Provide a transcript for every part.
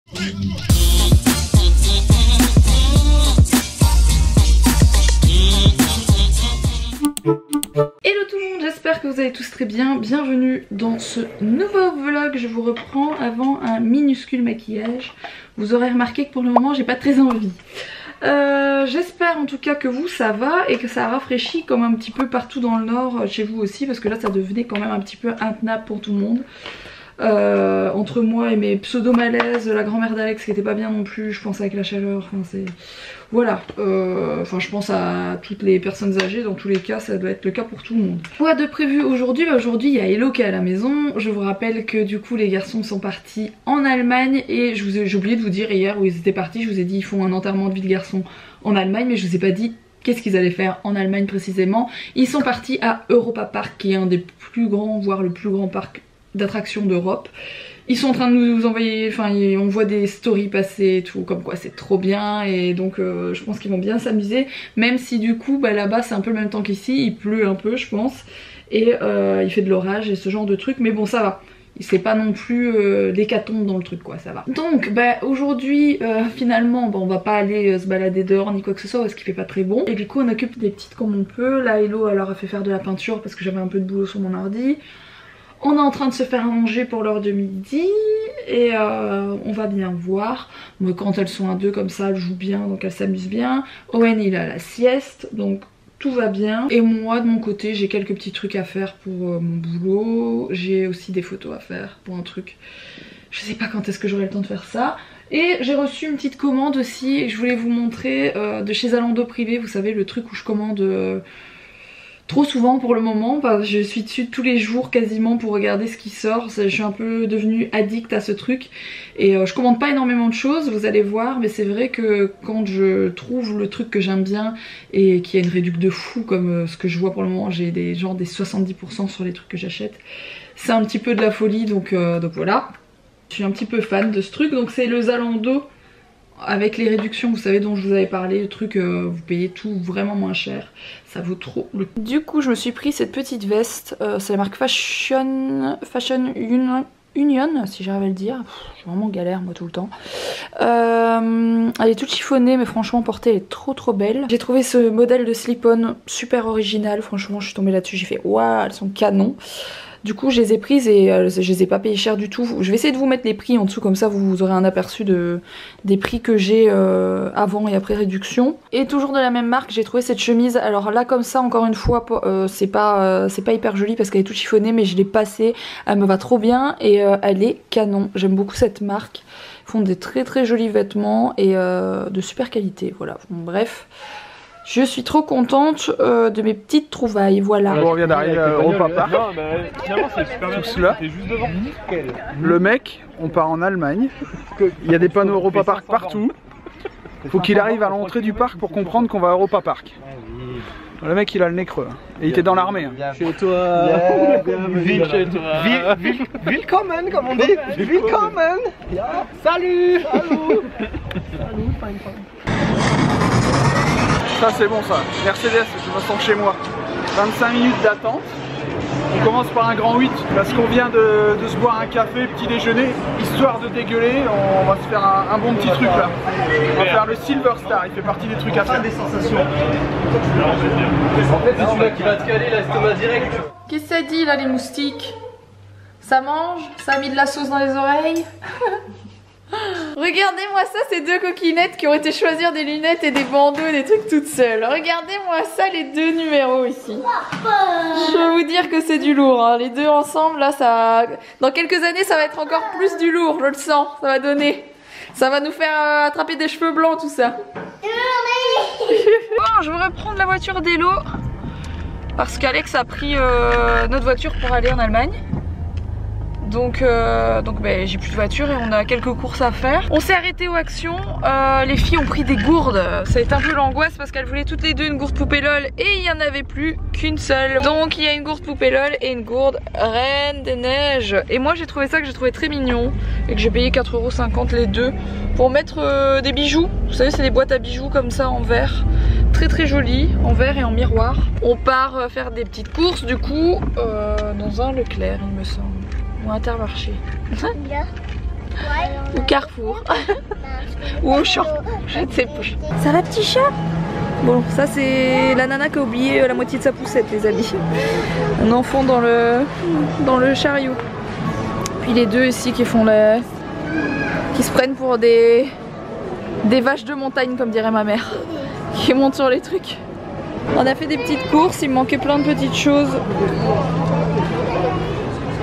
Hello tout le monde, j'espère que vous allez tous très bien. Bienvenue dans ce nouveau vlog. Je vous reprends avant un minuscule maquillage. Vous aurez remarqué que pour le moment j'ai pas très envie. J'espère en tout cas que vous ça va et que ça a rafraîchi comme un petit peu partout dans le nord, chez vous aussi, parce que là ça devenait quand même un petit peu intenable pour tout le monde. Entre moi et mes pseudo malaises, la grand-mère d'Alex qui était pas bien non plus, je pense avec la chaleur, enfin c'est... Voilà, enfin je pense à toutes les personnes âgées, dans tous les cas ça doit être le cas pour tout le monde. Quoi de prévu aujourd'hui? Aujourd'hui il y a Hello qui est à la maison. Je vous rappelle que du coup les garçons sont partis en Allemagne et j'ai oublié de vous dire hier où ils étaient partis. Je vous ai dit ils font un enterrement de vie de garçon en Allemagne, mais je vous ai pas dit qu'est-ce qu'ils allaient faire en Allemagne précisément. Ils sont partis à Europa Park qui est un des plus grands, voire le plus grand parc d'attractions d'Europe. Ils sont en train de nous envoyer, enfin on voit des stories passer et tout, comme quoi c'est trop bien, et donc je pense qu'ils vont bien s'amuser, même si du coup bah, là-bas c'est un peu le même temps qu'ici, il pleut un peu je pense, et il fait de l'orage et ce genre de trucs, mais bon ça va. C'est pas non plus l'hécatombe dans le truc quoi, ça va. Donc bah aujourd'hui finalement bah, on va pas aller se balader dehors ni quoi que ce soit parce qu'il fait pas très bon. Et du coup on occupe des petites comme on peut. Là Hello elle leur a fait faire de la peinture parce que j'avais un peu de boulot sur mon ordi. On est en train de se faire à manger pour l'heure de midi et on va bien voir. Moi quand elles sont à deux comme ça elles jouent bien donc elles s'amusent bien. Owen il a la sieste donc tout va bien. Et moi de mon côté j'ai quelques petits trucs à faire pour mon boulot. J'ai aussi des photos à faire pour un truc. Je sais pas quand est-ce que j'aurai le temps de faire ça. Et j'ai reçu une petite commande aussi et je voulais vous montrer de chez Zalando Privé. Vous savez le truc où je commande... trop souvent pour le moment, je suis dessus tous les jours quasiment pour regarder ce qui sort. Je suis un peu devenue addict à ce truc et je commande pas énormément de choses, vous allez voir, mais c'est vrai que quand je trouve le truc que j'aime bien et qui a une réduction de fou comme ce que je vois pour le moment, j'ai des 70% sur les trucs que j'achète, c'est un petit peu de la folie donc voilà. Je suis un petit peu fan de ce truc, donc c'est le Zalando avec les réductions, vous savez, dont je vous avais parlé, le truc, vous payez tout vraiment moins cher, ça vaut trop le coup. Du coup je me suis pris cette petite veste, c'est la marque Fashion Union, si j'arrive à le dire. Je suis vraiment galère moi tout le temps. Elle est toute chiffonnée mais franchement portée elle est trop belle. J'ai trouvé ce modèle de slip-on super original, franchement je suis tombée là-dessus, j'ai fait waouh elles sont canons. Du coup je les ai prises et je les ai pas payées cher du tout. Je vais essayer de vous mettre les prix en dessous comme ça vous aurez un aperçu des prix que j'ai avant et après réduction. Et toujours de la même marque j'ai trouvé cette chemise. Alors là comme ça encore une fois c'est pas hyper joli parce qu'elle est toute chiffonnée mais je l'ai passée. Elle me va trop bien et elle est canon. J'aime beaucoup cette marque. Ils font des très jolis vêtements et de super qualité. Voilà bon, bref. Je suis trop contente de mes petites trouvailles, voilà. Bon, on vient d'arriver à Europa Park. Finalement c'est super bien. Tous là. Juste devant. Le mec, on part en Allemagne. Il y a des panneaux Europa Park partout. Faut qu'il arrive à l'entrée du parc pour comprendre qu'on va à Europa Park. Le mec il a le nez creux. Et il était dans l'armée. Chez toi. Vite chez toi. Willkommen comme on dit. Willkommen. Salut. Salut. Ça c'est bon ça. Mercedes, je me sens chez moi. 25 minutes d'attente. On commence par un grand 8 parce qu'on vient de se boire un café, petit déjeuner, histoire de dégueuler. On va se faire un bon petit truc là. On va faire le Silver Star, il fait partie des trucs à faire. Des sensations. En fait c'est celui-là qui va te caler l'estomac direct. Qu'est-ce que ça dit là les moustiques? Ça mange? Ça a mis de la sauce dans les oreilles? Regardez-moi ça, ces deux coquinettes qui ont été choisir des lunettes et des bandeaux et des trucs toutes seules. Regardez-moi ça, les deux numéros ici. Je peux vous dire que c'est du lourd, hein. Les deux ensemble, là, ça... Dans quelques années, ça va être encore plus du lourd, je le sens. Ça va donner... Ça va nous faire attraper des cheveux blancs, tout ça. Bon, je vais reprendre la voiture d'Hello. Parce qu'Alex a pris notre voiture pour aller en Allemagne. Donc j'ai plus de voiture et on a quelques courses à faire. On s'est arrêté aux actions, les filles ont pris des gourdes. Ça a été un peu l'angoisse parce qu'elles voulaient toutes les deux une gourde poupée LOL et il n'y en avait plus qu'une seule. Donc il y a une gourde poupée LOL et une gourde Reine des Neiges. Et moi j'ai trouvé ça que j'ai trouvé très mignon et que j'ai payé 4,50 € les deux pour mettre des bijoux. Vous savez c'est des boîtes à bijoux comme ça en verre. Très jolies, en verre et en miroir. On part faire des petites courses du coup dans un Leclerc il me semble. Ou Intermarché. ou Carrefour ou Auchan, je ne sais plus. Ça va petit chat? Bon, ça c'est la nana qui a oublié la moitié de sa poussette les amis. On enfant dans le chariot. Puis les deux ici qui font qui se prennent pour des vaches de montagne comme dirait ma mère, qui montent sur les trucs. On a fait des petites courses, il me manquait plein de petites choses.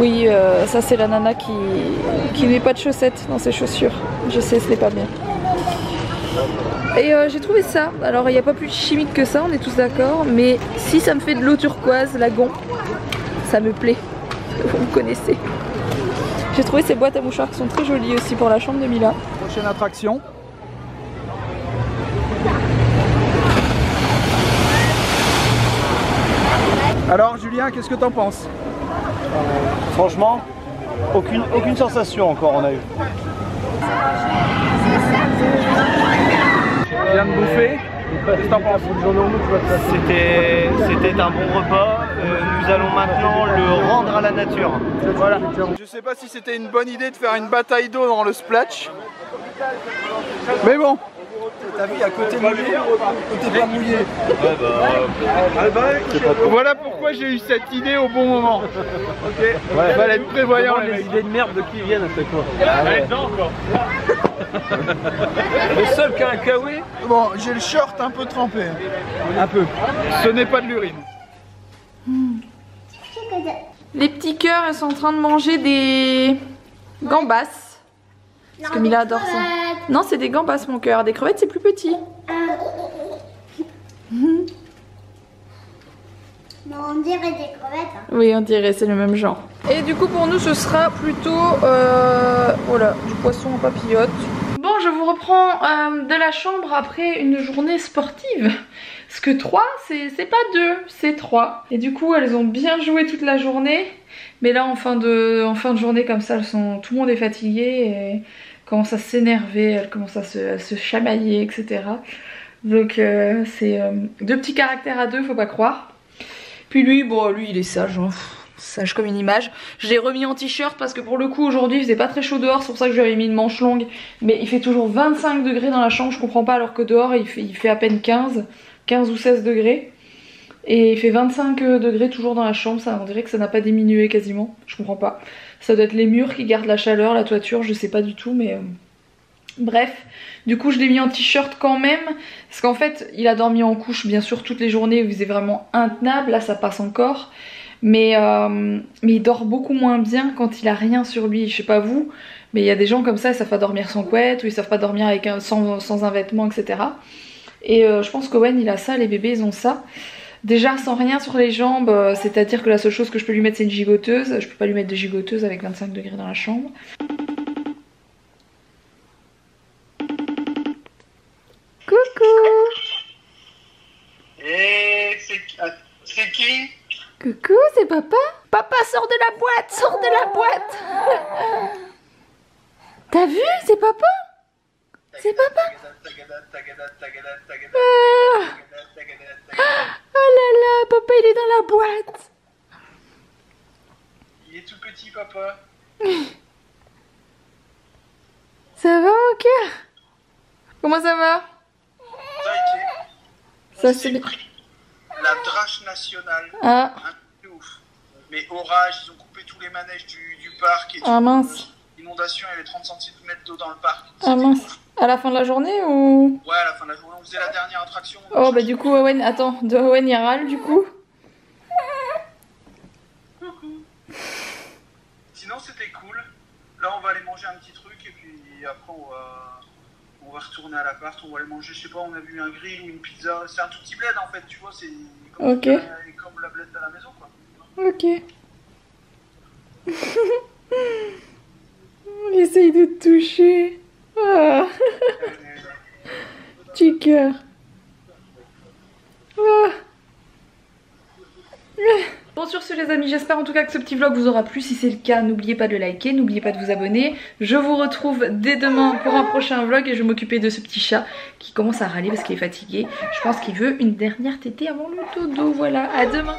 Oui, ça c'est la nana qui met pas de chaussettes dans ses chaussures. Je sais, ce n'est pas bien. Et j'ai trouvé ça. Alors il n'y a pas plus chimique que ça, on est tous d'accord. Mais si ça me fait de l'eau turquoise, lagon, ça me plaît. Vous me connaissez. J'ai trouvé ces boîtes à mouchoirs qui sont très jolies aussi pour la chambre de Mila. Prochaine attraction. Alors Julien, qu'est-ce que t'en penses? Franchement, aucune sensation encore on a eu. Tu viens de bouffer? Qu'est-ce que t'en penses? C'était un bon repas. Nous allons maintenant le rendre à la nature. Voilà. Je sais pas si c'était une bonne idée de faire une bataille d'eau dans le splash. Mais bon. T'as vu, à côté mouillé, côté pas mouillé. Voilà pourquoi j'ai eu cette idée au bon moment. Ok. Ouais. Fallait être prévoyant. Les idées de merde de qui viennent à chaque fois. Le seul qui a un kawaii. Bon, j'ai le short un peu trempé. Un peu. Ce n'est pas de l'urine. Les petits cœurs, ils sont en train de manger des gambas. Parce que Mila adore ça. Non, c'est des gambas mon cœur. Des crevettes, c'est plus petit. Non, on dirait des crevettes. Hein. Oui, on dirait, c'est le même genre. Et du coup, pour nous, ce sera plutôt voilà, du poisson en papillote. Bon, je vous reprends de la chambre après une journée sportive. Parce que 3, c'est pas 2, c'est 3. Et du coup, elles ont bien joué toute la journée. Mais là, en fin de journée, comme ça, tout le monde est fatigué et commence à s'énerver, elles commencent à se chamailler, etc. Donc, c'est 2 petits caractères à 2, faut pas croire. Puis lui, bon, lui, il est sage, hein. Sage comme une image. Je l'ai remis en t-shirt parce que pour le coup, aujourd'hui, il faisait pas très chaud dehors, c'est pour ça que je lui avais mis une manche longue. Mais il fait toujours 25 degrés dans la chambre, je comprends pas, alors que dehors, il fait à peine 15 ou 16 degrés. Et il fait 25 degrés toujours dans la chambre, ça, on dirait que ça n'a pas diminué quasiment, je comprends pas. Ça doit être les murs qui gardent la chaleur, la toiture, je sais pas du tout, mais... Bref, du coup je l'ai mis en t-shirt quand même, parce qu'en fait il a dormi en couche bien sûr toutes les journées, il faisait vraiment intenable, là ça passe encore. Mais il dort beaucoup moins bien quand il a rien sur lui, je sais pas vous, mais il y a des gens comme ça, ils savent pas dormir sans couette, ou ils savent pas dormir avec sans un vêtement, etc. Et je pense qu'Owen il a ça, les bébés ils ont ça. Déjà sans rien sur les jambes, c'est-à-dire que la seule chose que je peux lui mettre c'est une gigoteuse. Je peux pas lui mettre de gigoteuse avec 25 degrés dans la chambre. Coucou. Et c'est qui? Coucou, c'est papa. Papa, sors de la boîte, sors de la boîte. T'as vu, c'est papa? C'est papa. Oh là là, papa il est dans la boîte. Il est tout petit, papa. Ça va mon cœur? Comment ça va? Ça c'est la drache nationale. Ah. Un ouf. Mais orage, ils ont coupé tous les manèges du parc. Et ah mince. Inondation, il y avait 30 cm d'eau dans le parc. Ah mince. Ouf. À la fin de la journée ou? Ouais, à la fin de la journée, on faisait la dernière attraction. Oh bah du coup Owen, attends, de Owen il râle du coup. Coucou. Sinon c'était cool. Là on va aller manger un petit truc et puis après on va retourner à l'appart, on va aller manger, je sais pas, on a vu un grill ou une pizza. C'est un tout petit bled en fait, tu vois, c'est comme, comme la bled de la maison quoi. Ok. Il essaye de te toucher. Ah. Petit cœur. Ah. Bon sur ce les amis, j'espère en tout cas que ce petit vlog vous aura plu. Si c'est le cas, n'oubliez pas de liker, n'oubliez pas de vous abonner. Je vous retrouve dès demain pour un prochain vlog et je vais m'occuper de ce petit chat qui commence à râler parce qu'il est fatigué. Je pense qu'il veut une dernière tétée avant le dodo. Voilà, à demain.